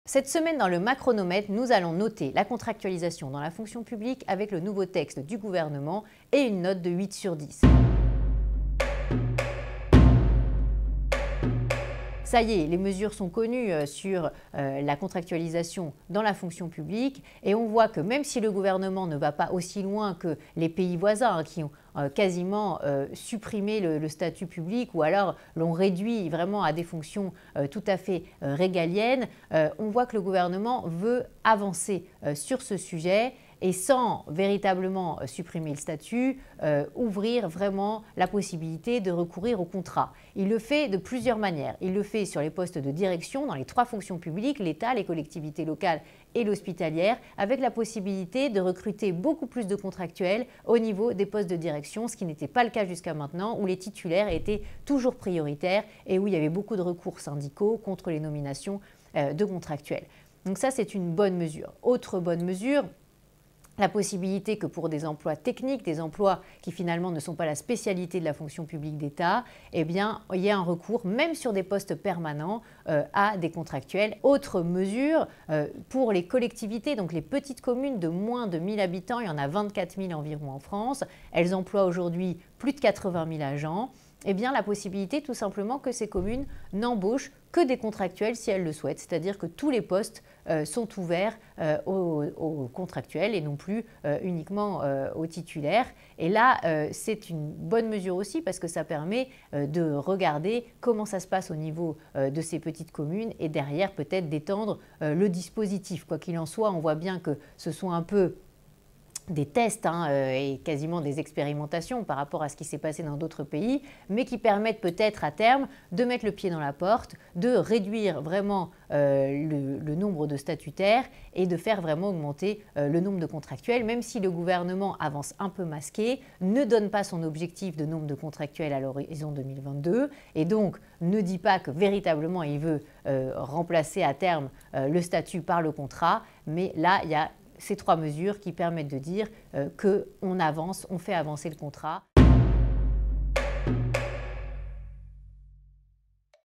Cette semaine, dans le Macronomètre, nous allons noter la contractualisation dans la fonction publique avec le nouveau texte du gouvernement et une note de 8 sur 10. Ça y est, les mesures sont connues sur la contractualisation dans la fonction publique et on voit que même si le gouvernement ne va pas aussi loin que les pays voisins qui ont quasiment supprimé le statut public ou alors l'ont réduit vraiment à des fonctions tout à fait régaliennes, on voit que le gouvernement veut avancer sur ce sujet et sans véritablement supprimer le statut, ouvrir vraiment la possibilité de recourir au contrat. Il le fait de plusieurs manières. Il le fait sur les postes de direction dans les 3 fonctions publiques, l'État, les collectivités locales et l'hospitalière, avec la possibilité de recruter beaucoup plus de contractuels au niveau des postes de direction, ce qui n'était pas le cas jusqu'à maintenant, où les titulaires étaient toujours prioritaires et où il y avait beaucoup de recours syndicaux contre les nominations de contractuels. Donc ça, c'est une bonne mesure. Autre bonne mesure, la possibilité que pour des emplois techniques, des emplois qui finalement ne sont pas la spécialité de la fonction publique d'État, eh bien, il y a un recours, même sur des postes permanents, à des contractuels. Autre mesure, pour les collectivités, donc les petites communes de moins de 1000 habitants, il y en a 24 000 environ en France, elles emploient aujourd'hui plus de 80 000 agents. Eh bien, la possibilité tout simplement que ces communes n'embauchent que des contractuels si elles le souhaitent, c'est-à-dire que tous les postes sont ouverts aux contractuels et non plus uniquement aux titulaires. Et là, c'est une bonne mesure aussi parce que ça permet de regarder comment ça se passe au niveau de ces petites communes et derrière peut-être d'étendre le dispositif. Quoi qu'il en soit, on voit bien que ce sont un peu des tests et quasiment des expérimentations par rapport à ce qui s'est passé dans d'autres pays, mais qui permettent peut-être à terme de mettre le pied dans la porte, de réduire vraiment le nombre de statutaires et de faire vraiment augmenter le nombre de contractuels, même si le gouvernement avance un peu masqué, ne donne pas son objectif de nombre de contractuels à l'horizon 2022 et donc ne dit pas que véritablement il veut remplacer à terme le statut par le contrat, mais là il y a ces 3 mesures qui permettent de dire qu'on avance, on fait avancer le contrat.